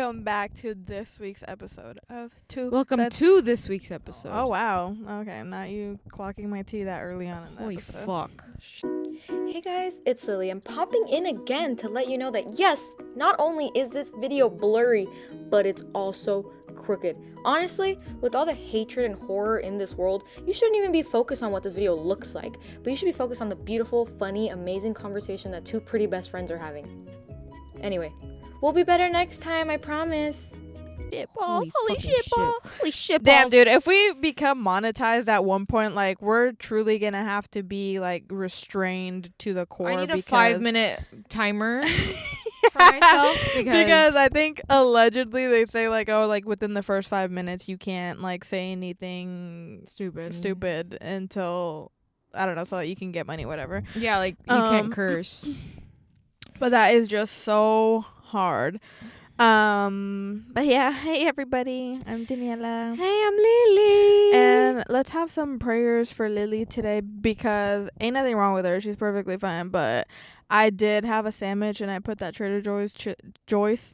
welcome back to this week's episode of Two. Welcome to this week's episode. Oh, wow. Okay, not you clocking my tea that early on in the Holy episode. fuck. Hey guys, it's Lily. I'm popping in again to let you know that yes, not only is this video blurry, but it's also crooked. Honestly, with all the hatred and horror in this world, you shouldn't even be focused on what this video looks like, but you should be focused on the beautiful, funny, amazing conversation that two pretty best friends are having. Anyway, we'll be better next time, I promise. Holy fucking shitball. Holy shit. Damn, dude, if we become monetized at one point, like, we're truly gonna have to be, like, restrained to the core. I need a because 5-minute timer for myself because I think allegedly they say, like, oh, like, within the first 5 minutes you can't, like, say anything stupid until, I don't know, so that you can get money, whatever. Yeah, like, you can't curse. But that is just so hard. But yeah, hey everybody, I'm Daniela. Hey, I'm Lily. And let's have some prayers for Lily today because ain't nothing wrong with her. She's perfectly fine. But I did have a sandwich and I put that Trader Joe's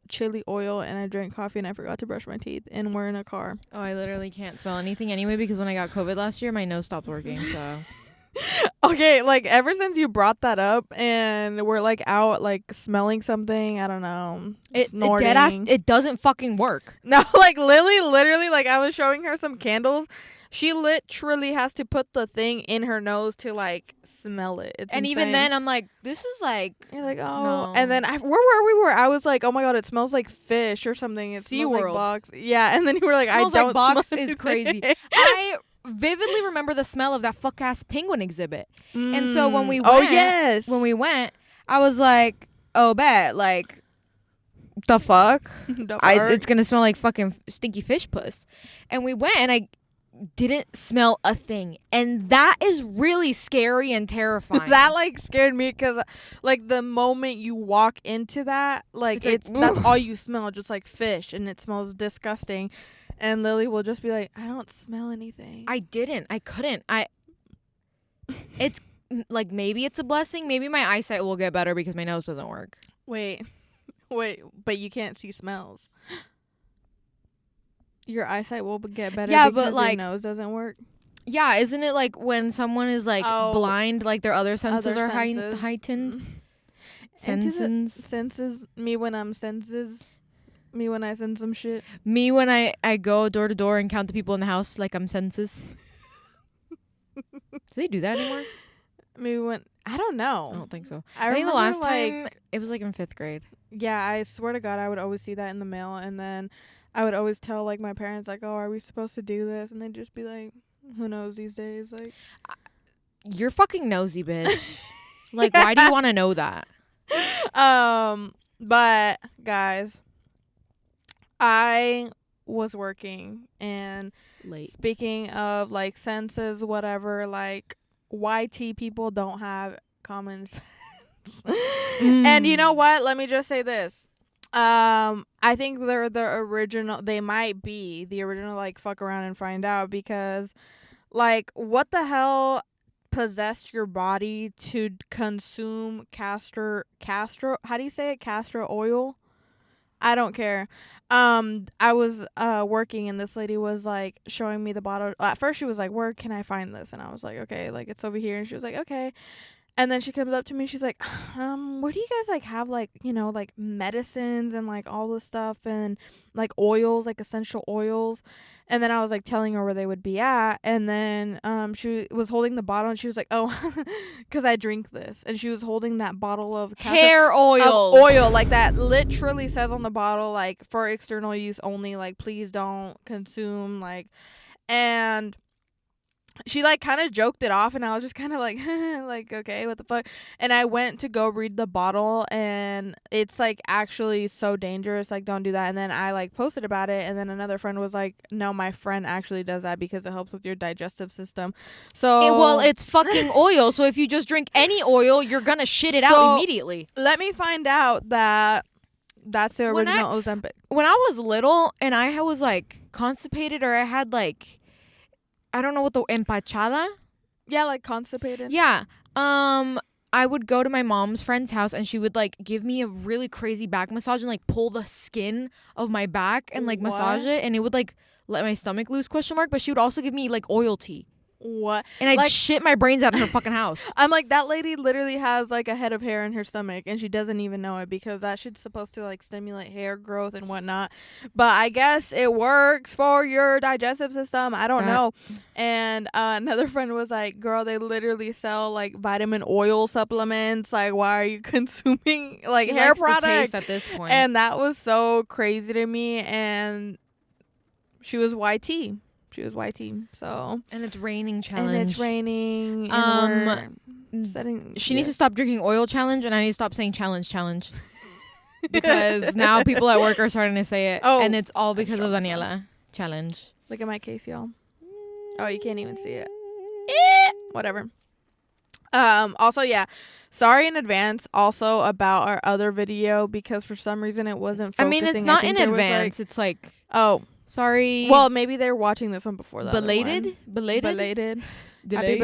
chili oil and I drank coffee and I forgot to brush my teeth and we're in a car. Oh, I literally can't smell anything anyway because when I got COVID last year, my nose stopped working, so... Okay, like ever since you brought that up and we're like out like smelling something, I don't know, snorting. It doesn't fucking work. No, like Lily literally, like I was showing her some candles. She literally has to put the thing in her nose to like smell it. It's and insane. even then I'm like, this is like... You're like, oh. No. And then where were we? I was like, oh my god, it smells like fish or something. It smells like SeaWorld. box. Yeah, and then you were like, Smells I don't like box smell is anything. crazy. I vividly remember the smell of that fuck ass penguin exhibit. And so when we went, I was like, oh bet, like the fuck? It's gonna smell like fucking stinky fish puss. And we went and I didn't smell a thing. And that is really scary and terrifying. That like scared me because like the moment you walk into that, like It's like, that's all you smell, just like fish, and it smells disgusting. And Lily will just be like, I don't smell anything. I couldn't. It's like, maybe it's a blessing. Maybe my eyesight will get better because my nose doesn't work. Wait, but you can't see smells. Your eyesight will get better because but like, your nose doesn't work. Yeah, isn't it like when someone is like blind, like their other senses are heightened? Senses. Me when I send some shit. Me when I go door to door and count the people in the house like I'm census. Do they do that anymore? Maybe when I don't know. I don't think so. I think the last time like, it was like in 5th grade. Yeah, I swear to God, I would always see that in the mail, and then I would always tell like my parents like, "Oh, are we supposed to do this?" And they'd just be like, "Who knows these days?" Like, you're fucking nosy, bitch. Like, why do you want to know that? But guys, I was working, and Late. Speaking of like senses, whatever, like YT people don't have common sense. And you know what? Let me just say this. I think they're the original. They might be the original. Like, fuck around and find out, because like, what the hell possessed your body to consume castor? How do you say it? Castor oil. I don't care. I was working and this lady was like showing me the bottle. At first she was like, "Where can I find this?" And I was like, "Okay, like it's over here." And she was like, "Okay." And then she comes up to me, she's like, where do you guys like have like, you know, like medicines and like all this stuff and like oils, like essential oils? And then I was like telling her where they would be at, and then she was holding the bottle and she was like, "Oh, because I drink this." And she was holding that bottle of hair oil. Oil like that literally says on the bottle, like, for external use only, like, please don't consume, like. And she like kind of joked it off, and I was just kind of like like, okay, what the fuck. And I went to go read the bottle, and it's like actually so dangerous, like don't do that. And then I like posted about it, and then another friend was like, no, my friend actually does that because it helps with your digestive system. So well, it's fucking oil, so if you just drink any oil, you're gonna shit it out immediately. Let me find out that that's the original Ozempic. When I was little and I was like constipated, or I had like, I don't know what the empachada. Yeah, like constipated. Yeah. I would go to my mom's friend's house and she would like give me a really crazy back massage and like pull the skin of my back and like massage it, and it would like let my stomach loose ? But she would also give me like oil tea. What? And I'd shit my brains out in her fucking house. I'm like, that lady literally has like a head of hair in her stomach and she doesn't even know it, because that shit's supposed to like stimulate hair growth and whatnot. But I guess it works for your digestive system. I don't know. And another friend was like, girl, they literally sell like vitamin oil supplements. Like, why are you consuming like she hair likes products the taste at this point? And that was so crazy to me. And she was YT. She was YT, so. And it's raining challenge. And it's raining. And she needs to stop drinking oil challenge, and I need to stop saying challenge. Because now people at work are starting to say it. And it's all because of Daniela. Challenge. Look at my case, y'all. Oh, you can't even see it. Whatever. Also, yeah. Sorry in advance also about our other video, because for some reason it wasn't focusing. I mean, it's not in advance. It's like, oh. Sorry. Well, maybe they're watching this one before that. Belated. Happy belated. Happy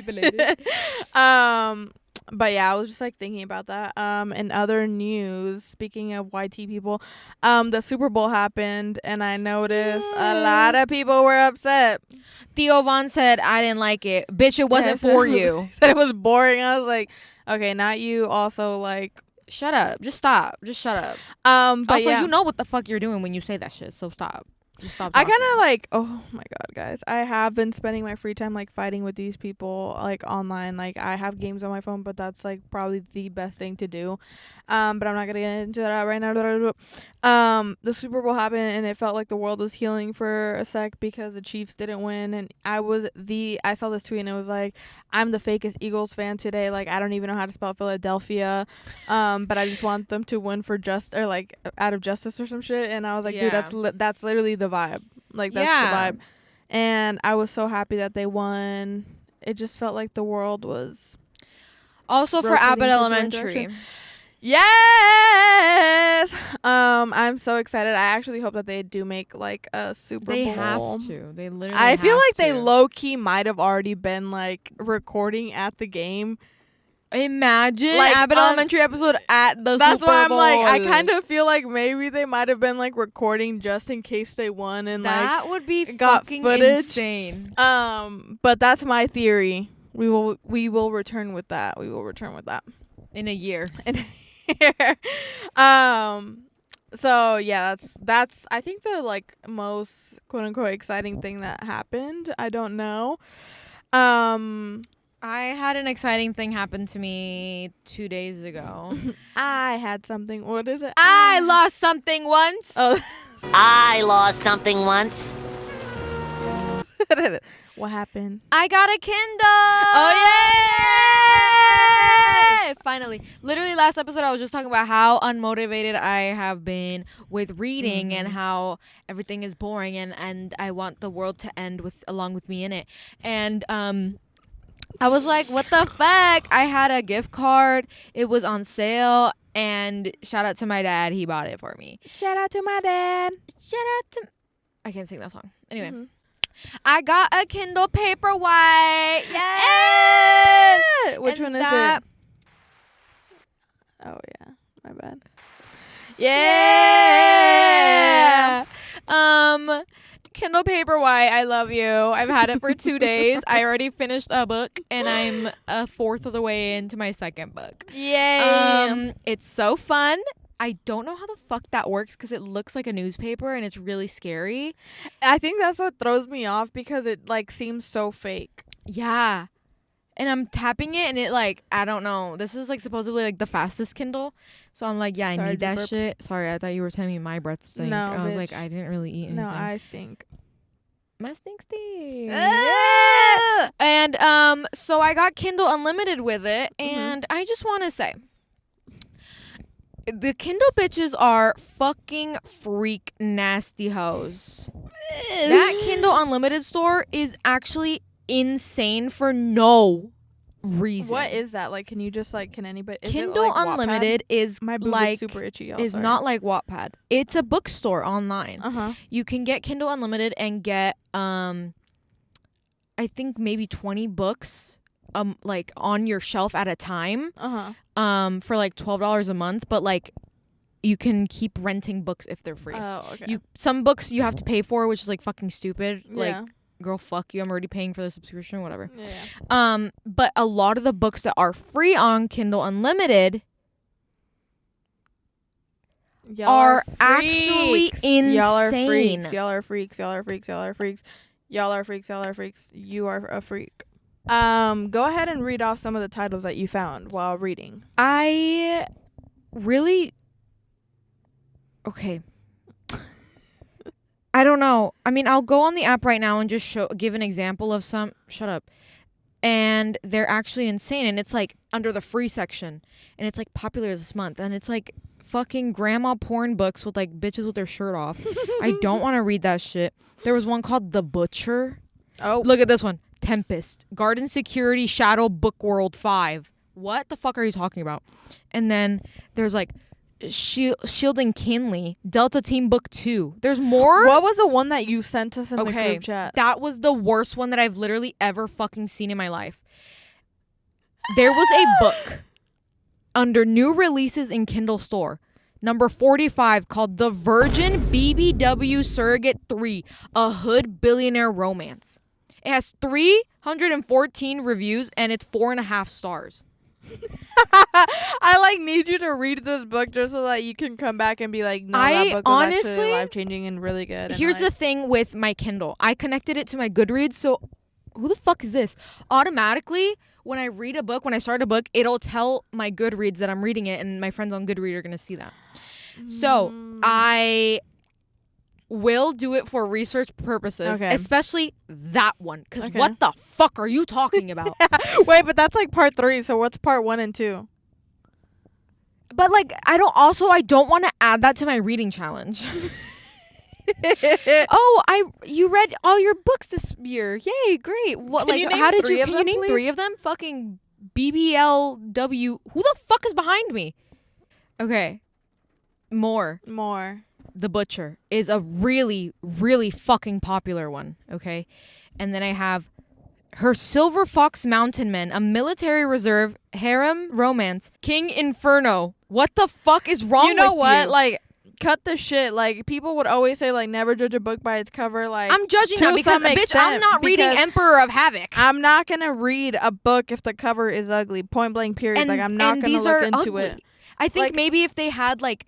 belated. But yeah, I was just like thinking about that. In other news, speaking of YT people, the Super Bowl happened, and I noticed a lot of people were upset. Theo Von said, I didn't like it. Bitch, it wasn't for you. Said it was boring. I was like, okay, not you. Also, like, shut up. Just stop. Just shut up. But also, yeah. You know what the fuck you're doing when you say that shit, so stop. Just stop talking. I kind of like, oh my god, guys, I have been spending my free time like fighting with these people like online. Like, I have games on my phone, but that's like probably the best thing to do. But I'm not gonna get into that right now. The Super Bowl happened, and it felt like the world was healing for a sec because the Chiefs didn't win, and I saw this tweet and it was like, I'm the fakest Eagles fan today. Like, I don't even know how to spell Philadelphia, but I just want them to win for out of justice or some shit. And I was like, dude, that's literally the vibe. Like, that's the vibe. And I was so happy that they won. It just felt like the world was also for Abbott Elementary. Yes. I'm so excited. I actually hope that they do make like a Super Bowl. They have to. They literally I feel like to. They low key might have already been like recording at the game. Imagine like, Abbott Elementary episode at the Super Bowl. That's why I'm like, I kind of feel like maybe they might have been like recording just in case they won, and that would be got fucking footage. Insane. But that's my theory. We will return with that. We will return with that in a year. So yeah, that's I think the like most quote unquote exciting thing that happened. I don't know. I had an exciting thing happen to me 2 days ago. I had something. What is it? I lost something once. Oh. I lost something once. What happened? I got a Kindle. Oh, yay! Finally. Literally last episode I was just talking about how unmotivated I have been with reading and how everything is boring and I want the world to end along with me in it. And I was like, what the fuck? I had a gift card. It was on sale. And shout out to my dad. He bought it for me. Shout out to my dad. Shout out to... I can't sing that song. Anyway. Mm-hmm. I got a Kindle Paperwhite. Yes! Which one is it? Oh, yeah. My bad. Yeah! Kindle Paperwhite, I love you. I've had it for 2 days. I already finished a book, and I'm a fourth of the way into my second book. Yay! It's so fun. I don't know how the fuck that works because it looks like a newspaper and it's really scary. I think that's what throws me off because it like seems so fake. Yeah. And I'm tapping it and it like, I don't know. This is like supposedly like the fastest Kindle. So I'm like, yeah, I need that shit. Sorry, I thought you were telling me my breath stink. No, I was bitch. like, I didn't really eat anything. No, I stink. My stink. Ah! And so I got Kindle Unlimited with it and I just want to say, the Kindle bitches are fucking freak nasty hoes. That Kindle Unlimited store is actually insane for no reason. What is that? Like, can you just like, can anybody... Kindle Unlimited is my boob like... is super itchy. Is not like Wattpad. It's a bookstore online. Uh-huh. You can get Kindle Unlimited and get, I think maybe 20 books like on your shelf at a time. For like $12 a month, but like you can keep renting books if they're free. Oh, okay. Some books you have to pay for, which is like fucking stupid. Yeah. Like, girl, fuck you. I'm already paying for the subscription, whatever. Yeah. But a lot of the books that are free on Kindle Unlimited are actually insane. Y'all are freaks. Y'all are freaks. Y'all are freaks. Y'all are freaks. Y'all are freaks. Y'all are freaks. You are a freak. Go ahead and read off some of the titles that you found while reading. I really... Okay. I don't know. I mean, I'll go on the app right now and just give an example of some... Shut up. And they're actually insane. And it's like under the free section. And it's like popular this month. And it's like fucking grandma porn books with like bitches with their shirt off. I don't want to read that shit. There was one called The Butcher. Oh. Look at this one. Tempest. Garden Security Shadow Book World 5. What the fuck are you talking about? And then there's like Shielding KINDLE. Delta Team Book 2. There's more? What was the one that you sent us in the group chat? That was the worst one that I've literally ever fucking seen in my life. There was a book under new releases in Kindle store, number 45, called The Virgin BBW Surrogate 3, A Hood Billionaire Romance. It has 314 reviews and it's 4.5 stars. I like need you to read this book just so that you can come back and be like, no, that book was actually life-changing and really good. Here's the thing with my Kindle. I connected it to my Goodreads, so who the fuck is this? Automatically, when I read a book, when I start a book, it'll tell my Goodreads that I'm reading it, and my friends on Goodreads are going to see that. So I will do it for research purposes, especially that one. Because what the fuck are you talking about? Wait, but that's like part 3. So what's part 1 and 2? But like, I don't want to add that to my reading challenge. You read all your books this year. Yay, great. What? Can you name 3 of them? Fucking BBLW. Who the fuck is behind me? Okay. More. The Butcher is a really, really fucking popular one, okay? And then I have Her Silver Fox Mountain Men, a military reserve harem romance, King Inferno. What the fuck is wrong with you? You know what? Like, cut the shit. Like, people would always say, like, never judge a book by its cover. Like, I'm judging that because, bitch, I'm not reading Emperor of Havoc. I'm not going to read a book if the cover is ugly. Point blank, period. And, like, I'm not going to look into it. I think maybe if they had, like...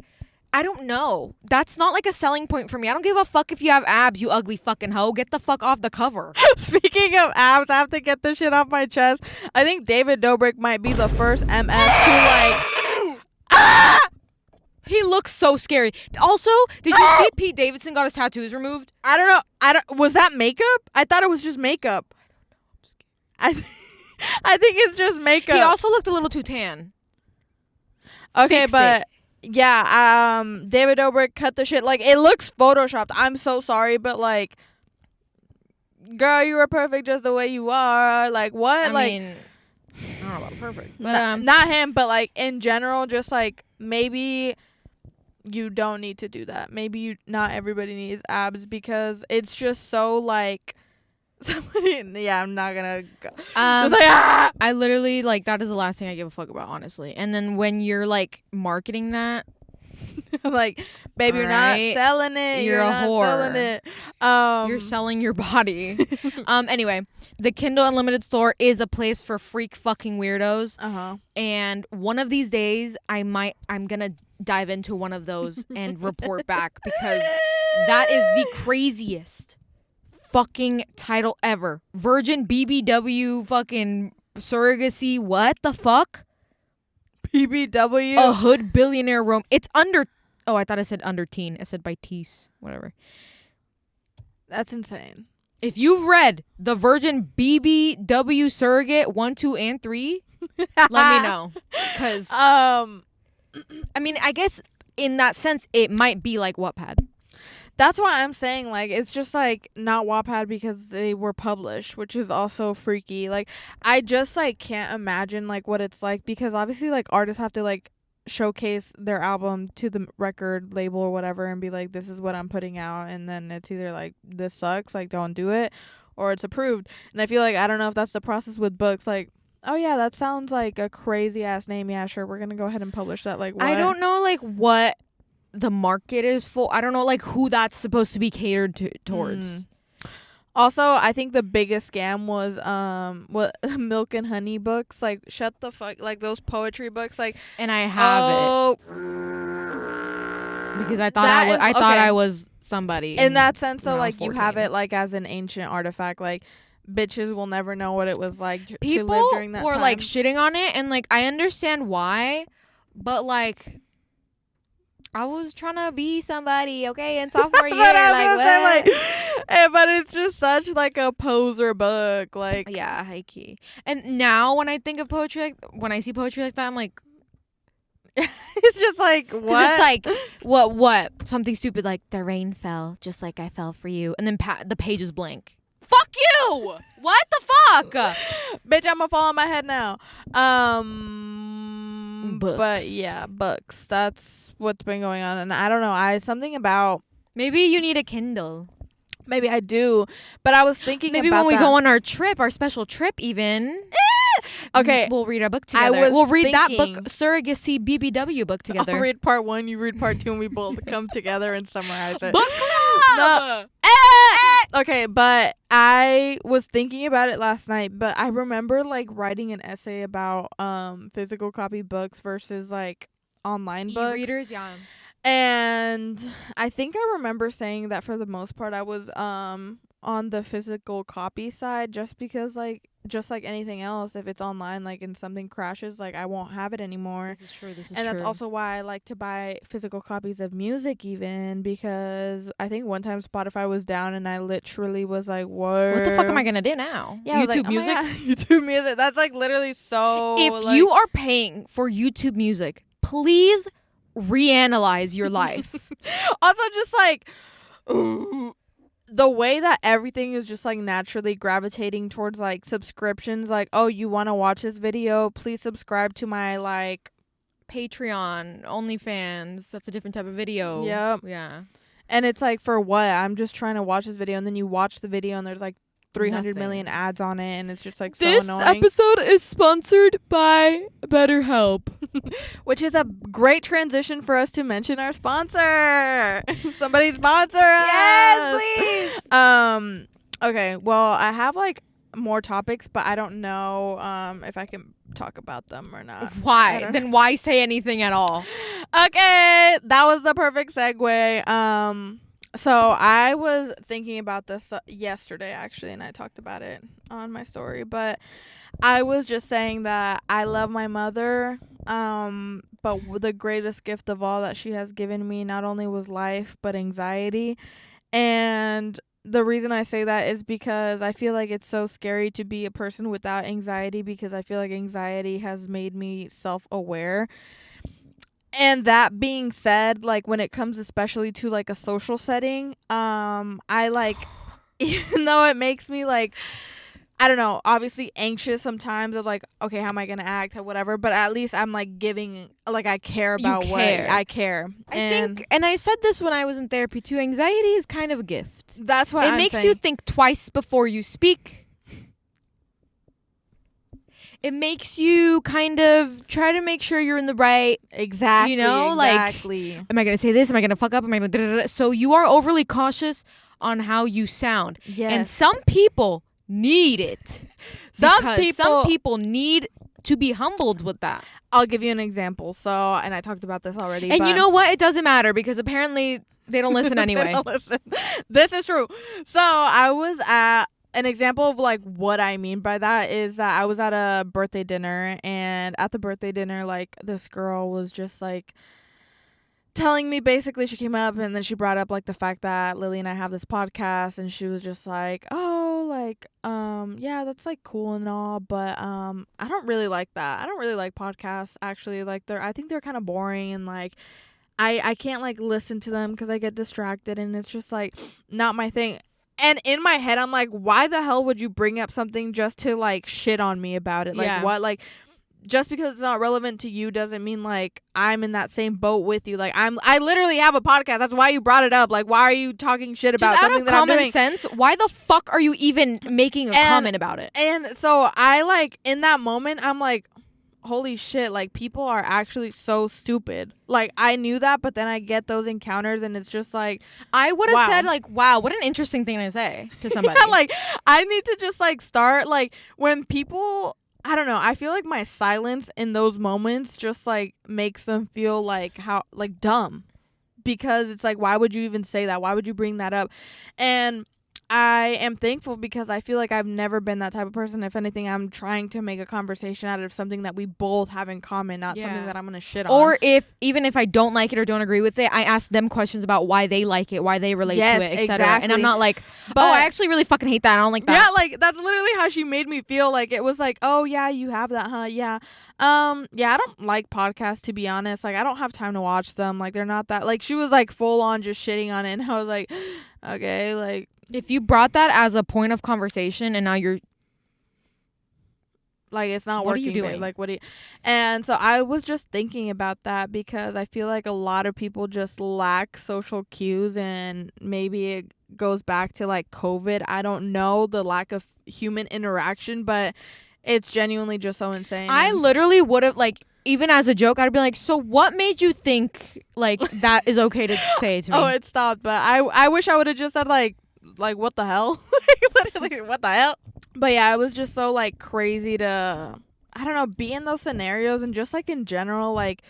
I don't know. That's not like a selling point for me. I don't give a fuck if you have abs, you ugly fucking hoe. Get the fuck off the cover. Speaking of abs, I have to get this shit off my chest. I think David Dobrik might be the first MF to like... He looks so scary. Also, did you see Pete Davidson got his tattoos removed? I don't know. Was that makeup? I thought it was just makeup. I think it's just makeup. He also looked a little too tan. Okay, but... Yeah, David Dobrik cut the shit. Like, it looks photoshopped. I'm so sorry, but like, girl, you were perfect just the way you are. Like, what? I mean, I don't know about perfect, but not him, but like in general, just like maybe you don't need to do that. Maybe not everybody needs abs because it's just so like. I'm not gonna go. I literally like that is the last thing I give a fuck about, honestly. And then when you're like marketing that, like, baby, you're not selling it. You're a not whore. Selling it. You're selling your body. Anyway, the Kindle Unlimited store is a place for freak fucking weirdos. And one of these days, I'm gonna dive into one of those and report back because that is the craziest fucking title ever. Virgin BBW fucking surrogacy. What the fuck? BBW? A Hood Billionaire Rome. It's under... Oh, I thought I said under teen. I said by tease. Whatever. That's insane. If you've read The Virgin BBW Surrogate 1, 2, and 3, let me know. Because... I mean, I guess in that sense, it might be like Wattpad. That's why I'm saying, like, it's just, like, not Wattpad because they were published, which is also freaky. Like, I just, like, can't imagine, like, what it's like because obviously, like, artists have to, like, showcase their album to the record label or whatever and be like, this is what I'm putting out. And then it's either, like, this sucks, like, don't do it, or it's approved. And I feel like, I don't know if that's the process with books. Like, Oh yeah, that sounds like a crazy ass name. Yeah, sure, we're gonna go ahead and publish that. Like, what? I don't know like what the market is for. I don't know like who that's supposed to be catered towards. Also, I think the biggest scam was what Milk and Honey books. Like, shut the fuck, like those poetry books. Like, And I have it because I thought I was somebody. In that sense, so when I was like you have 14. it like as an ancient artifact. Like, bitches will never know what it was like People to live during that were time. like shitting on it, and like I understand why, but like I was trying to be somebody, okay, in sophomore year. Like, but it's just such like a poser book. Like, yeah, high key. And now when I think of poetry, like when I see poetry like that, I'm like, it's just like, what? it's like what something stupid like the rain fell just like I fell for you, and then the page is blank. Fuck you! What the fuck? Bitch, I'm gonna fall on my head now. Books. But yeah, books. That's what's been going on, and I don't know. Something about Maybe you need a Kindle. maybe I do, but I was thinking Maybe about when we that. go on our trip, our special trip, even. Okay, We'll read a book I together. was We'll read that thinking- book, Surrogacy BBW book together. I'll read part 1, you read part 2, and we both come together and summarize it. Book club! Okay, but I was thinking about it last night, but I remember like writing an essay about physical copy books versus like online books. E-readers, yeah. And I think I remember saying that for the most part I was on the physical copy side, just because like just like anything else, if it's online like and something crashes, like I won't have it anymore. This is true. And that's also why I like to buy physical copies of music, even because I think one time Spotify was down and I literally was like, "What the fuck am I gonna do now?" Yeah, I was YouTube like, oh my music. God, YouTube music. That's like literally so. If like, you are paying for YouTube music, please reanalyze your life. also just like the way that everything is just like naturally gravitating towards like subscriptions, like, oh, you want to watch this video, please subscribe to my like Patreon, OnlyFans, that's a different type of video. Yep. Yeah. And it's like, for what? I'm just trying to watch this video, and then you watch the video and there's like 300 Nothing. million ads on it, and it's just like so This annoying. episode is sponsored by BetterHelp. Which is a great transition for us to mention our sponsor. Somebody sponsor us. Yes, please. Okay, well, I have like more topics, but I don't know if I can talk about them or not. Why? Then why say anything at all? Okay, that was the perfect segue. So I was thinking about this yesterday, actually, and I talked about it on my story, but I was just saying that I love my mother, but the greatest gift of all that she has given me not only was life, but anxiety. And the reason I say that is because I feel like it's so scary to be a person without anxiety, because I feel like anxiety has made me self-aware. And that being said, like when it comes especially to like a social setting, I like, even though it makes me like, I don't know, obviously anxious sometimes of like, okay, how am I going to act or whatever, but at least I'm like giving, like I care about what I care. I think, and I said this when I was in therapy too, anxiety is kind of a gift. That's what it makes you think twice before you speak. It makes you kind of try to make sure you're in the right. Exactly. You know, exactly. Like, am I going to say this? Am I going to fuck up? Am I going to... So you are overly cautious on how you sound. Yes. And some people need it. Some people need to be humbled with that. I'll give you an example. So, and I talked about this already. And you know what? It doesn't matter because apparently they don't listen anyway. They don't listen. This is true. So I was at... An example of like what I mean by that is that I was at a birthday dinner, and at the birthday dinner, like this girl was just like telling me, basically she came up and then she brought up like the fact that Lily and I have this podcast, and she was just like, oh, like yeah, that's like cool and all, but I don't really like that. I don't really like podcasts, actually. Like I think they're kind of boring, and like I can't like listen to them because I get distracted, and it's just like not my thing. And in my head, I'm like, why the hell would you bring up something just to, like, shit on me about it? Like, Yeah. what? Like, just because it's not relevant to you doesn't mean like I'm in that same boat with you. Like I literally have a podcast. That's why you brought it up. Like, why are you talking shit about just something out of that I'm doing? common sense, why the fuck are you even making a comment about it? And so I like in that moment I'm like, holy shit, like people are actually so stupid. Like I knew that, but then I get those encounters and it's just like I would have said like, wow, what an interesting thing to say to somebody. Yeah, like I need to just like start like when people, I don't know, I feel like my silence in those moments just like makes them feel like how like dumb, because it's like, why would you even say that? Why would you bring that up? And I am thankful because I feel like I've never been that type of person. If anything, I'm trying to make a conversation out of something that we both have in common, not something that I'm going to shit on. Or even if I don't like it or don't agree with it, I ask them questions about why they like it, why they relate to it, etc. Exactly. And I'm not like, I actually really fucking hate that. I don't like that. Yeah, like that's literally how she made me feel. Like it was like, oh yeah, you have that, huh? Yeah. Yeah, I don't like podcasts, to be honest. Like I don't have time to watch them. Like they're not that, like she was like full on just shitting on it, and I was like, okay, like if you brought that as a point of conversation and now you're like, it's not what working. Are you doing? Babe. Like what do you? And so I was just thinking about that because I feel like a lot of people just lack social cues, and maybe it goes back to like COVID. I don't know, the lack of human interaction, but it's genuinely just so insane. I literally would have, like, even as a joke, I'd be like, so what made you think like that is okay to say to me? Oh, it stopped, but I wish I would have just said like what the hell? Literally, what the hell? But yeah, it was just so like crazy to, I don't know, be in those scenarios, and just like in general, like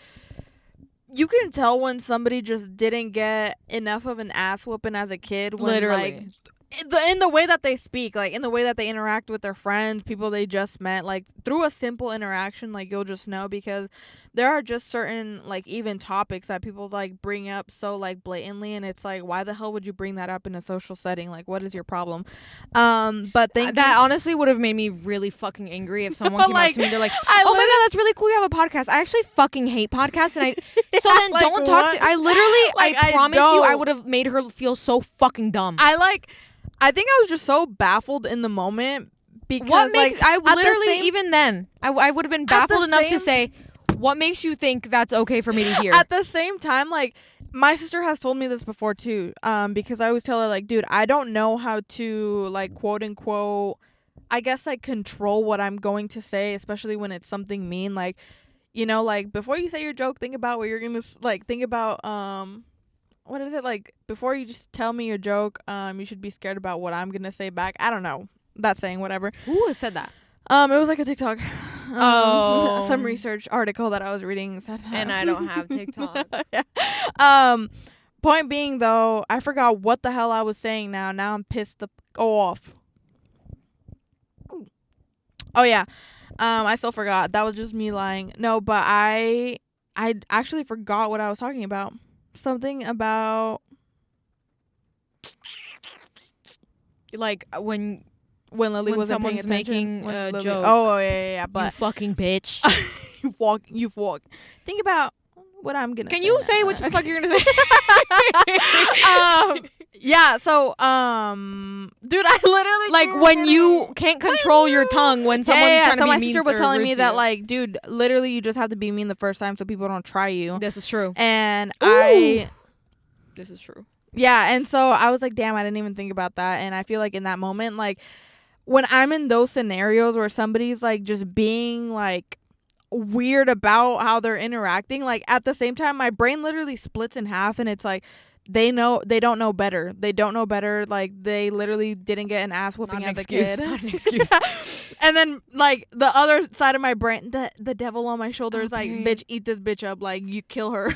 you can tell when somebody just didn't get enough of an ass whooping as a kid. When, literally. Like, in the way that they speak, like in the way that they interact with their friends, people they just met, like through a simple interaction, like you'll just know, because there are just certain like even topics that people like bring up so like blatantly, and it's like, why the hell would you bring that up in a social setting? Like, what is your problem? But that honestly would have made me really fucking angry if someone came like, up to me, they're like, oh my god, that's really cool, you have a podcast. I actually fucking hate podcasts, and so then like, don't talk to. I literally, like, I promise you, I would have made her feel so fucking dumb. I think I was just so baffled in the moment, because what makes, like, I literally, even then, I would have been baffled enough to say, what makes you think that's okay for me to hear? At the same time, like, my sister has told me this before too, because I always tell her, like, dude, I don't know how to, like, quote unquote, I guess, like, control what I'm going to say, especially when it's something mean. Like, you know, like, before you say your joke, think about what you're gonna, like, think about, what is it, like, before you just tell me your joke, you should be scared about what I'm gonna say back. I don't know, that saying, whatever. Who said that? It was like a TikTok. Some research article that I was reading said that. And I don't have TikTok. Yeah. Point being, though, I forgot what the hell I was saying now. Now I'm pissed the off. Oh yeah. I still forgot. That was just me lying. No, but I actually forgot what I was talking about. Something about, like, when Lily wasn't paying someone's attention. making a joke. Oh yeah. But you fucking bitch. you've walked. Think about what I'm gonna. Can say you now. say what the fuck you're gonna say? Yeah. So dude, I literally like when you can't control your tongue when someone's trying to so be my mean sister was or telling rude me to that, you. like, dude, literally you just have to be mean the first time so people don't try you. This is true. And This is true. Yeah, and so I was like, damn, I didn't even think about that. And I feel like in that moment, like, when I'm in those scenarios where somebody's, like, just being, like, weird about how they're interacting, like, at the same time, my brain literally splits in half, and it's like, they don't know better. They don't know better. Like, they literally didn't get an ass whooping as a kid. Not an excuse. And then, like, the other side of my brain, the devil on my shoulder is like, bitch, eat this bitch up. Like, you kill her.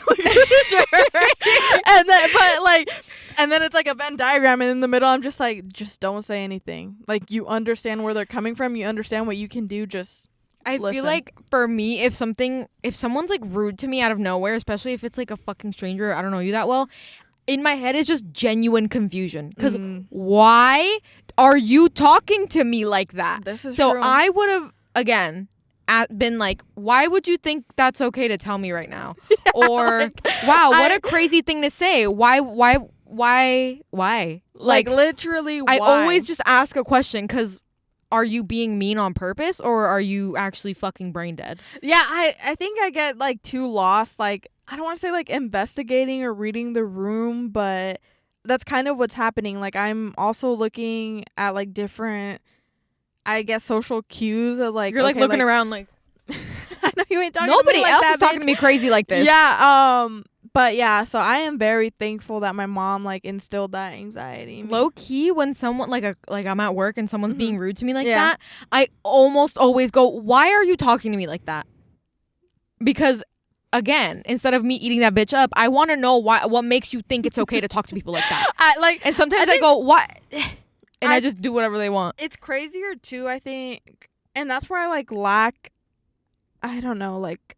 And then it's like a Venn diagram, and in the middle, I'm just like, just don't say anything. Like, you understand where they're coming from. You understand what you can do. Just I listen. feel like for me, if someone's like rude to me out of nowhere, especially if it's like a fucking stranger, I don't know you that well, in my head is just genuine confusion. Because why are you talking to me like that? This is so true. I would have, again, been like, why would you think that's okay to tell me right now? Yeah, or, like, wow, what a crazy thing to say. Why? Like, literally, why? I always just ask a question because are you being mean on purpose or are you actually fucking brain dead? Yeah, I think I get like too lost. Like, I don't want to say like investigating or reading the room, but that's kind of what's happening. Like, I'm also looking at like different, I guess, social cues of like, You're like looking around like I know you ain't talking nobody to me like else that, is talking bitch. to me crazy like this. Yeah, but yeah, so I am very thankful that my mom like instilled that anxiety in me. Low key, when someone like I'm at work and someone's being rude to me like Yeah. that, I almost always go, "Why are you talking to me like that?" Because again, instead of me eating that bitch up, I want to know what makes you think it's okay to talk to people like that. And sometimes I go, "What?" And I just do whatever they want. It's crazier too, I think, and that's where I like lack. I don't know, like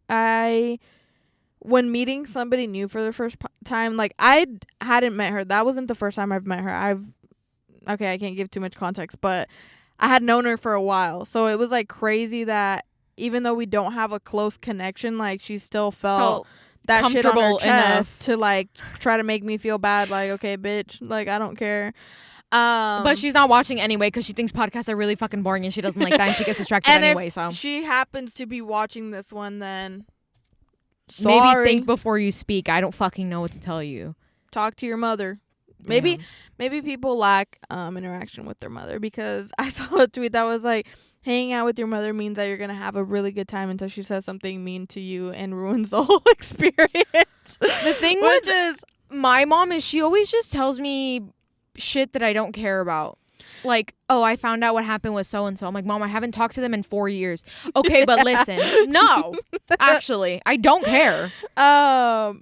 when meeting somebody new for the first time, like I hadn't met her. That wasn't the first time I've met her. Okay, I can't give too much context, but I had known her for a while. So it was like crazy that even though we don't have a close connection, like she still felt that shit on her comfortable chest enough to like try to make me feel bad. Like, okay, bitch, like I don't care. But she's not watching anyway because she thinks podcasts are really fucking boring and she doesn't like that and she gets distracted and anyway. if So she happens to be watching this one, then sorry. maybe think before you speak. I don't fucking know what to tell you. Talk to your mother. Maybe Damn. maybe people lack interaction with their mother, because I saw a tweet that was like, hanging out with your mother means that you're gonna have a really good time until she says something mean to you and ruins the whole experience. The thing with my mom is she always just tells me shit that I don't care about. Like, oh, I found out what happened with so and so. I'm like, Mom, I haven't talked to them in 4 years. Okay, but listen, no, actually, I don't care. Yeah,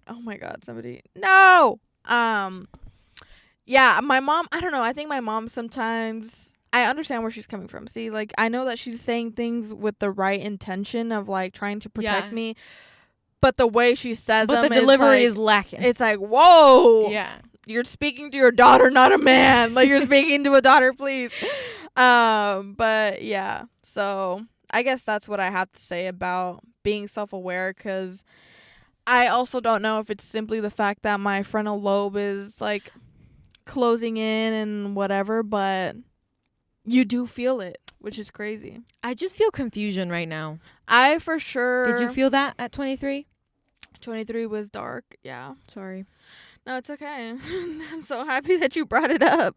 oh my god, somebody, no. Yeah, my mom, I don't know, I think my mom sometimes, I understand where she's coming from. See, like, I know that she's saying things with the right intention of like trying to protect me, but the way she says them, the delivery is lacking. It's like, whoa, yeah, you're speaking to your daughter, not a man. Like, you're speaking to a daughter, please. But yeah, so I guess that's what I have to say about being self-aware, because I also don't know if it's simply the fact that my frontal lobe is like closing in and whatever, but you do feel it, which is crazy. I just feel confusion right now. I for sure. Did you feel that at 23? 23 was dark. Yeah. Sorry. No, it's okay. I'm so happy that you brought it up.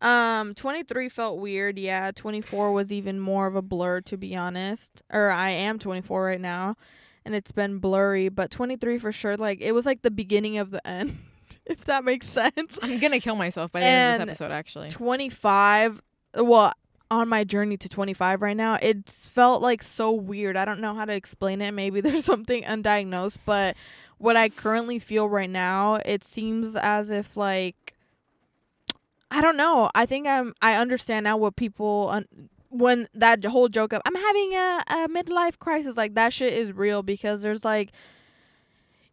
23 felt weird. Yeah. 24 was even more of a blur, to be honest. Or I am 24 right now, and it's been blurry. But 23 for sure. Like, it was like the beginning of the end, if that makes sense. I'm gonna kill myself by the end of this episode. Actually, 25. Well, on my journey to 25 right now, it felt like so weird. I don't know how to explain it. Maybe there's something undiagnosed, but what I currently feel right now, it seems as if like, I don't know. I think I understand now what people when that whole joke of I'm having a midlife crisis, like that shit is real, because there's like,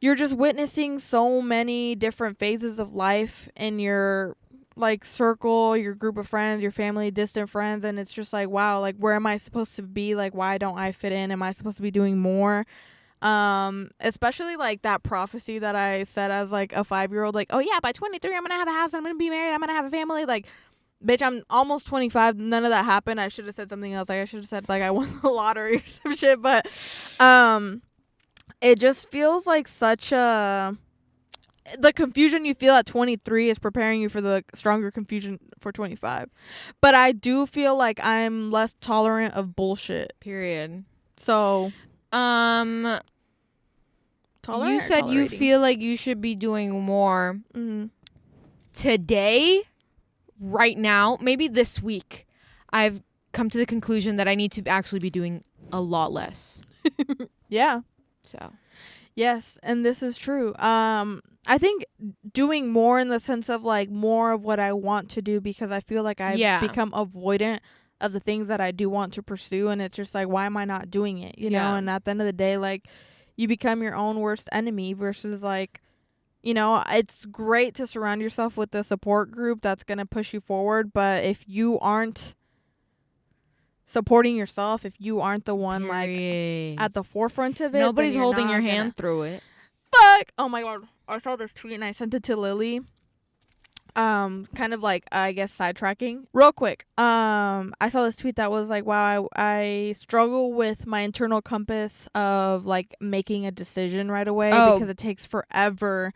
you're just witnessing so many different phases of life in your like circle, your group of friends, your family, distant friends, and it's just like, wow, like where am I supposed to be? Like, why don't I fit in? Am I supposed to be doing more? Especially like that prophecy that I said as like a 5-year-old, like, oh yeah, by 23 I'm gonna have a house, I'm gonna be married, I'm gonna have a family. Like, bitch, I'm almost 25, none of that happened. I should have said something else. Like, I should have said like I won the lottery or some shit. But it just feels like such a, the confusion you feel at 23 is preparing you for the stronger confusion for 25. But I do feel like I'm less tolerant of bullshit. period. So, you said you feel like you should be doing more. Mm-hmm. Today, right now, maybe this week, I've come to the conclusion that I need to actually be doing a lot less. Yeah. So, yes, and this is true. I think doing more in the sense of like more of what I want to do, because I feel like I've become avoidant of the things that I do want to pursue, and it's just like, why am I not doing it? You know, and at the end of the day, like, you become your own worst enemy versus like, you know, it's great to surround yourself with a support group that's going to push you forward, but if you aren't supporting yourself, if you aren't the one like at the forefront of it, nobody's holding your hand through it. Fuck. Oh my god, I saw this tweet and I sent it to Lily. kind of like, I guess, sidetracking real quick. I saw this tweet that was like, wow, I struggle with my internal compass of like making a decision right away because it takes forever.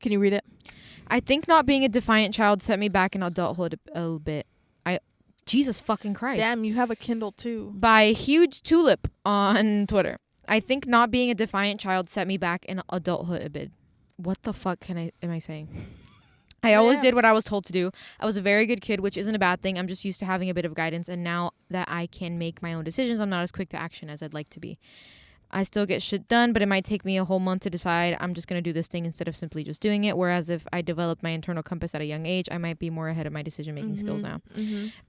Can you read it? I think not being a defiant child set me back in adulthood a little bit. Jesus fucking Christ. Damn, you have a Kindle too. By Huge Tulip on Twitter. I think not being a defiant child set me back in adulthood a bit. What the fuck am I saying? I always did what I was told to do. I was a very good kid, which isn't a bad thing. I'm just used to having a bit of guidance, and now that I can make my own decisions, I'm not as quick to action as I'd like to be. I still get shit done, but it might take me a whole month to decide I'm just going to do this thing instead of simply just doing it. Whereas if I develop my internal compass at a young age, I might be more ahead of my decision-making skills now.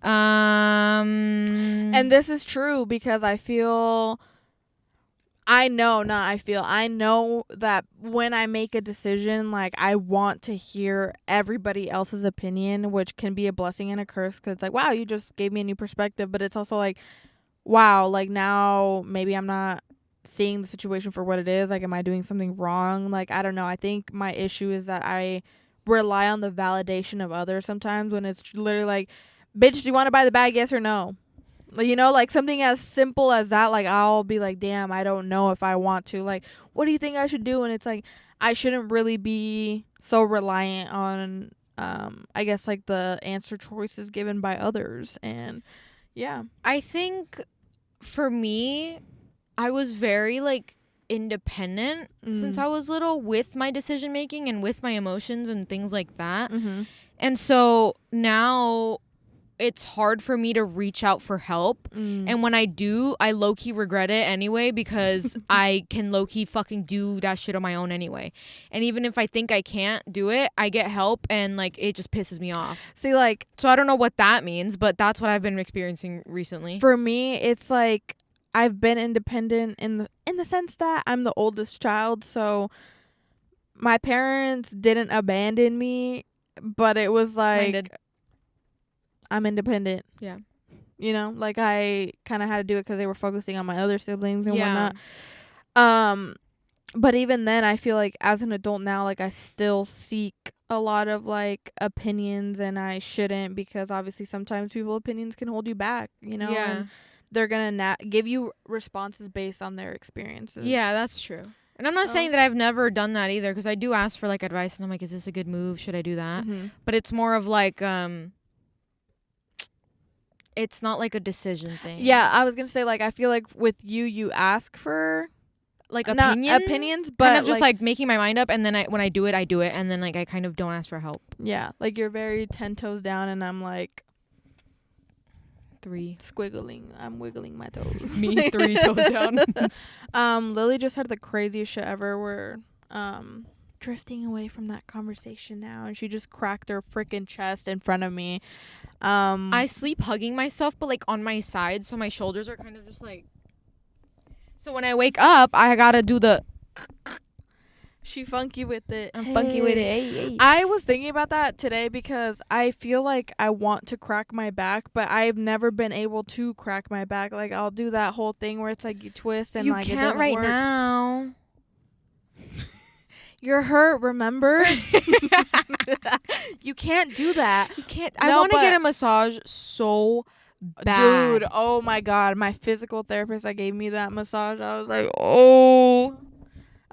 And this is true because I know that when I make a decision, like, I want to hear everybody else's opinion, which can be a blessing and a curse because it's like, wow, you just gave me a new perspective. But it's also like, wow, like, now maybe I'm not seeing the situation for what it is. Like, am I doing something wrong? Like, I don't know. I think my issue is that I rely on the validation of others sometimes when it's literally like, bitch, do you want to buy the bag? Yes or no? You know, like something as simple as that. Like, I'll be like, damn, I don't know if I want to. Like, what do you think I should do? And it's like, I shouldn't really be so reliant on, I guess, like the answer choices given by others. And yeah, I think for me, I was very like independent since I was little with my decision making and with my emotions and things like that. And so now it's hard for me to reach out for help. And when I do, I low-key regret it anyway because I can low-key fucking do that shit on my own anyway. And even if I think I can't do it, I get help and like it just pisses me off. See, like, so I don't know what that means, but that's what I've been experiencing recently. For me, it's like I've been independent in the sense that I'm the oldest child, so my parents didn't abandon me, but it was like I'm independent. Yeah. You know, like I kind of had to do it because they were focusing on my other siblings and whatnot. But even then, I feel like as an adult now, like I still seek a lot of like opinions, and I shouldn't because obviously sometimes people's opinions can hold you back, you know? Yeah. And they're going to give you responses based on their experiences. Yeah, that's true. And I'm not saying that I've never done that either because I do ask for like advice and I'm like, is this a good move? Should I do that? But it's more of like, it's not like a decision thing. Yeah, I was gonna say, like, I feel like with you ask for like opinions, but kind of just like making my mind up, and then when I do it, and then like I kind of don't ask for help. Yeah, like you're very 10 toes down, and I'm like 3 squiggling. I'm wiggling my toes. Me 3 toes down. Lily just had the craziest shit ever. We're drifting away from that conversation now, and she just cracked her freaking chest in front of me. I sleep hugging myself, but like on my side, so my shoulders are kind of just like. So when I wake up, I gotta do the. She funky with it. I'm funky with it. Hey. I was thinking about that today because I feel like I want to crack my back, but I've never been able to crack my back. Like I'll do that whole thing where it's like you twist and you like can't it doesn't right work. now. You're hurt, remember? You can't do that. You can't. I want to get a massage so bad. Dude, oh my God. My physical therapist that gave me that massage, I was like, oh.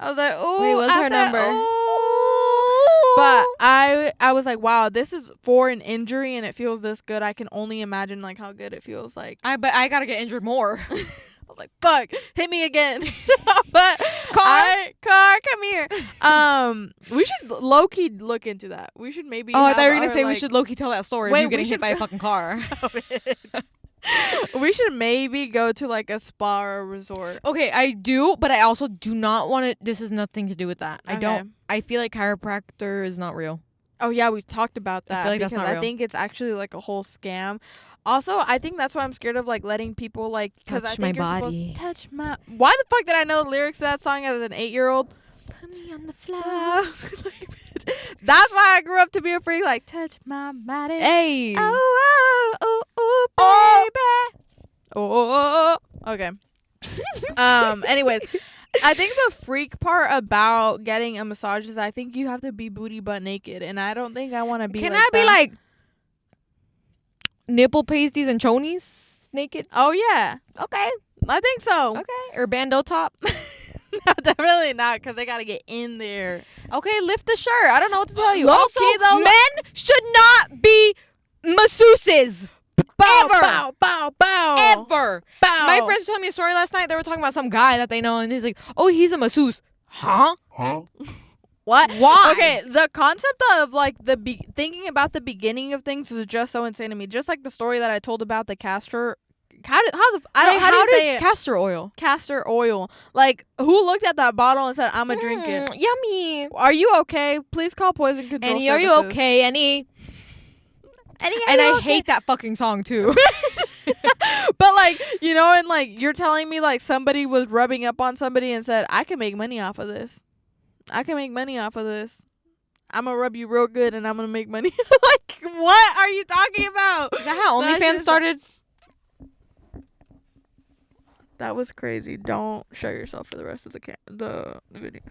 Wait, what's her number? Oh. But I was like, wow, this is for an injury and it feels this good. I can only imagine like how good it feels like. But I gotta get injured more. I was like, fuck, hit me again. But car, come here. We should low key look into that. We should maybe. Oh, I thought you were gonna say we should low key tell that story. Wait, of you getting hit by a fucking car. We should maybe go to like a spa or a resort. Okay, I do, but I also do not want to. This has nothing to do with that. Okay. I feel like chiropractor is not real. Oh yeah, we've talked about that. I feel like that's not real. I think it's actually like a whole scam. Also, I think that's why I'm scared of like letting people like touch I think my you're body. Supposed to touch my. Why the fuck did I know the lyrics to that song as an 8-year-old? Put me on the floor. That's why I grew up to be a freak. Like touch my body. Hey. Oh, baby. Oh. Okay. Anyways, I think the freak part about getting a massage is I think you have to be booty butt naked, and I don't think I want to be. Can like I be that. like nipple pasties and chonies naked? Oh yeah, Okay. I think so. Okay. Or bandeau top. No, definitely not, because they gotta get in there. Okay, lift the shirt. I don't know what to tell you. Low Also, key, though, men should not be masseuses. Bow, Ever. bow, bow, bow, Ever. bow. My friends told me a story last night. They were talking about some guy that they know, and he's like, "Oh, he's a masseuse." Huh? What? Why? Okay, the concept of like thinking about the beginning of things is just so insane to me. Just like the story that I told about the castor. How do you say it? Castor oil. Castor oil. Like, who looked at that bottle and said, "I'm gonna drink it"? Yummy. Are you okay? Please call poison control. Annie, are you services. okay? Annie. And I hate that fucking song too. But like, you know, and like you're telling me like somebody was rubbing up on somebody and said, "I can make money off of this. I can make money off of this. I'm gonna rub you real good and I'm gonna make money." Like, what are you talking about? Is that how OnlyFans started? That was crazy. Don't show yourself for the rest of the video.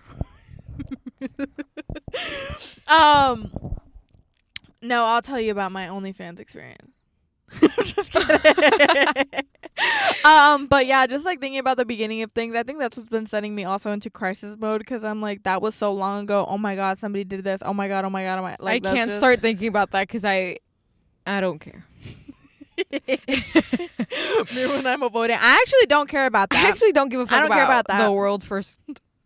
No, I'll tell you about my OnlyFans experience. Just kidding. But yeah, just like thinking about the beginning of things, I think that's what's been sending me also into crisis mode, because I'm like, that was so long ago. Oh my god, somebody did this. Oh my god, oh my god, oh my. Like, I can't start thinking about that because I don't care. Me when I'm avoiding, I actually don't care about that. I actually don't give a fuck I don't care about that. the world's first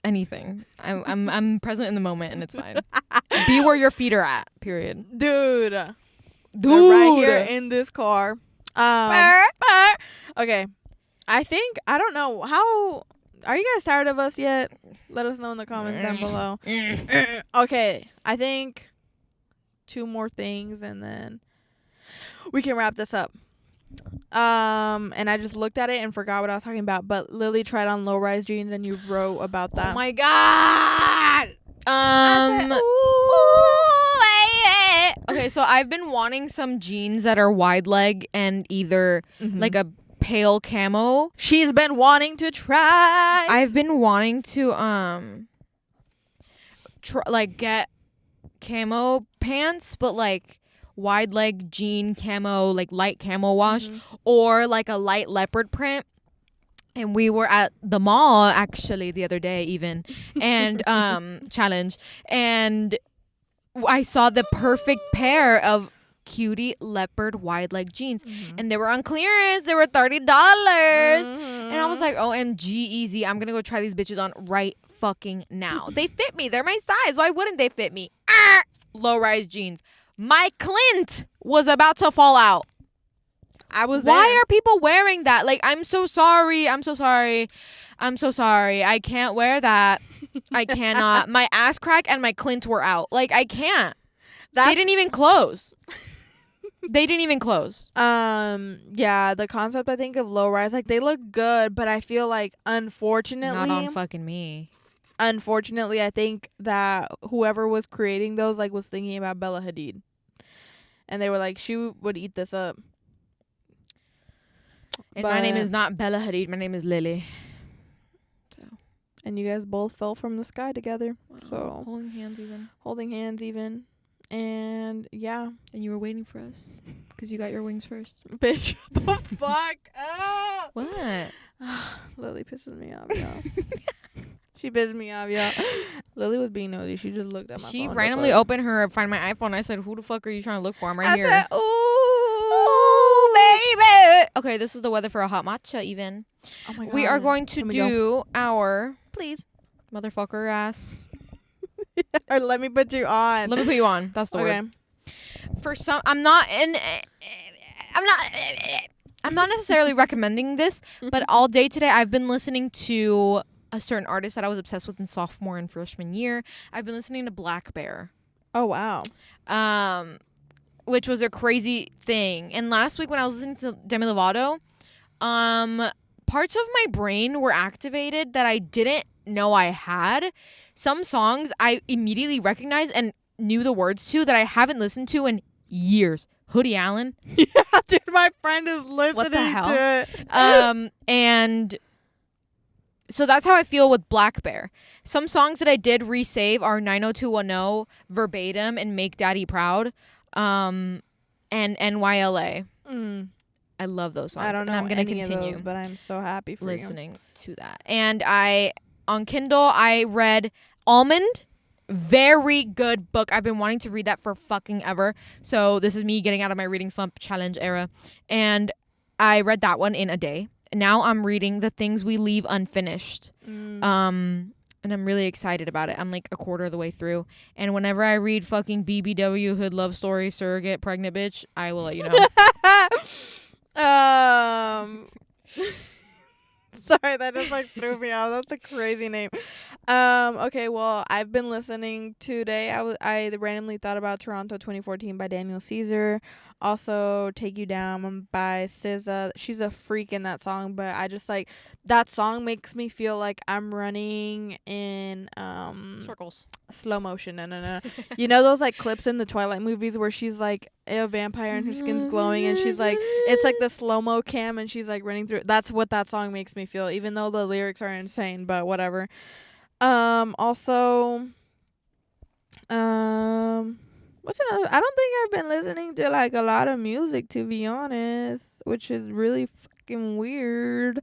anything. I'm present in the moment and it's fine. Be where your feet are at. Period. Dude. Right here in this car. Okay. I think, I don't know, how are you guys tired of us yet? Let us know in the comments down below. Okay, I think 2 more things and then we can wrap this up. And I just looked at it and forgot what I was talking about, but Lily tried on low-rise jeans and you wrote about that. Oh my god. Okay, so I've been wanting some jeans that are wide leg and either like a pale camo. She's been wanting to try. I've been wanting to get camo pants, but like wide leg jean camo, like light camo wash, or like a light leopard print. And we were at the mall actually the other day even, and challenge, and I saw the perfect pair of cutie leopard wide leg jeans, and they were on clearance. They were $30, and I was like, OMG, easy. I'm gonna go try these bitches on right fucking now. They fit me. They're my size. Why wouldn't they fit me? Low rise jeans. My Clint was about to fall out. I was Why there. are people wearing that? Like, I'm so sorry. I can't wear that. I cannot. My ass crack and my Clint were out. Like, I can't. They didn't even close. Yeah, the concept, I think, of low rise, like, they look good, but I feel like, unfortunately, not on fucking me. Unfortunately, I think that whoever was creating those, like, was thinking about Bella Hadid, and they were like, she would eat this up. And my name is not Bella Hadid. My name is Lily. So. And you guys both fell from the sky together. Wow. So holding hands even. And yeah. And you were waiting for us because you got your wings first. Bitch, what the fuck? Oh! What? Lily pisses me off, y'all. She pissed me off, y'all. Lily was being nosy. She just looked at my phone. She randomly opened her Find My iPhone. I said, who the fuck are you trying to look for? I'm right here. I said, ooh, baby. Okay, this is the weather for a hot matcha even. Oh my God. We are going to do our... Please. Motherfucker ass. Or let me put you on. Let me put you on. That's the word. For some... I'm not necessarily recommending this, but all day today I've been listening to a certain artist that I was obsessed with in sophomore and freshman year. I've been listening to Black Bear. Oh, wow. Which was a crazy thing. And last week when I was listening to Demi Lovato, parts of my brain were activated that I didn't know I had. Some songs I immediately recognized and knew the words to that I haven't listened to in years. Hoodie Allen. Yeah, dude, my friend is listening what the hell? to it. And so that's how I feel with Black Bear. Some songs that I did resave are 90210, Verbatim, and Make Daddy Proud, and NYLA. I love those songs. I don't know. And I'm gonna continue of those, but I'm so happy for listening to that. And on Kindle I read Almond. Very good book. I've been wanting to read that for fucking ever. So this is me getting out of my reading slump challenge era. And I read that one in a day. Now I'm reading The Things We Leave Unfinished. And I'm really excited about it. I'm like a quarter of the way through. And whenever I read fucking BBW Hood Love Story Surrogate Pregnant Bitch, I will let you know. Sorry, that just like threw me off. That's a crazy name. Okay, well, I've been listening today. I randomly thought about Toronto 2014 by Daniel Caesar. Also, Take You Down by SZA. She's a freak in that song, but I just like that song makes me feel like I'm running in circles. Slow motion. No. You know those like clips in the Twilight movies where she's like a vampire and her skin's glowing and she's like, it's like the slow-mo cam and she's like running through. That's what that song makes me feel, even though the lyrics are insane, but whatever. Also, what's another? I don't think I've been listening to like a lot of music, to be honest, which is really fucking weird.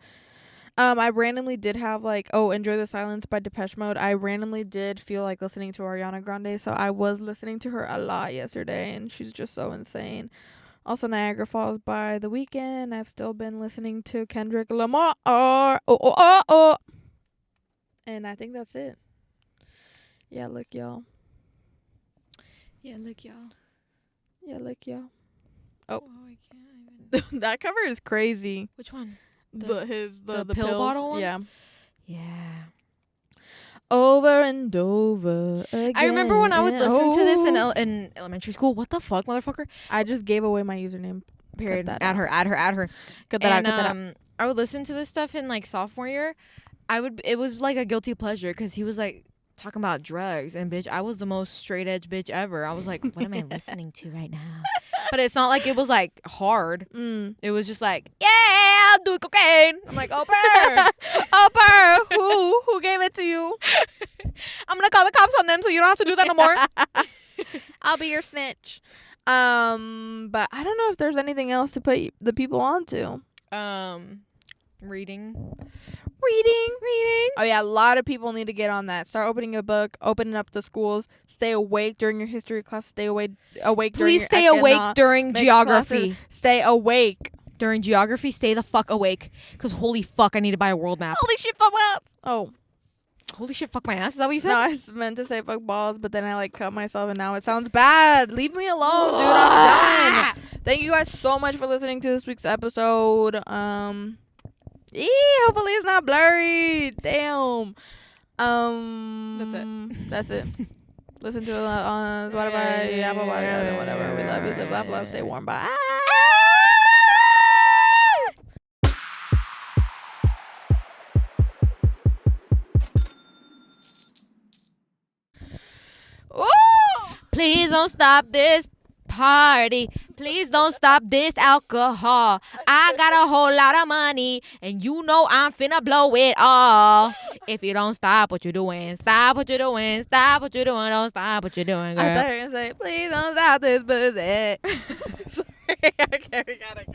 I randomly did have like, Enjoy the Silence by Depeche Mode. I randomly did feel like listening to Ariana Grande, so I was listening to her a lot yesterday, and she's just so insane. Also, Niagara Falls by The Weeknd. I've still been listening to Kendrick Lamar. And I think that's it. Yeah, look, y'all. Oh, I can't even. that cover is crazy. Which one? The pill pills. bottle one? Yeah. Over and over again. I remember when I would listen to this in elementary school. What the fuck, motherfucker? I just gave away my username. Period. Add Add her. Cut that out. I would listen to this stuff in like sophomore year. It was like a guilty pleasure because he was like talking about drugs, and bitch, I was the most straight edge bitch ever. I was like, what am I listening to right now? But it's not like it was like hard. It was just like, yeah, I'll do cocaine. I'm like, Oprah. Who gave it to you? I'm gonna call the cops on them so you don't have to do that no more. I'll be your snitch. But I don't know if there's anything else to put the people onto. Reading. Oh yeah, a lot of people need to get on that. Start opening a book, opening up the schools. Stay awake during your history class. Stay awake. Please stay awake during geography. Classes. Stay awake during geography. Stay the fuck awake, cause holy fuck, I need to buy a world map. Holy shit, fuck my ass. Oh, holy shit, fuck my ass. Is that what you said? No, I meant to say fuck balls, but then I like cut myself, and now it sounds bad. Leave me alone, dude. I'm done. Thank you guys so much for listening to this week's episode. Hopefully it's not blurry. Damn. That's it. Listen to it on Spotify, Apple Podcasts, whatever. We love you. Live, laugh, love. Stay warm. Bye. Ooh! Please don't stop this party. Please don't stop this alcohol. I got a whole lot of money, and you know I'm finna blow it all. If you don't stop what you're doing, stop what you're doing, stop what you're doing, don't stop what you're doing, girl. I thought you were gonna say, please don't stop this pussy. Sorry, okay, we gotta go.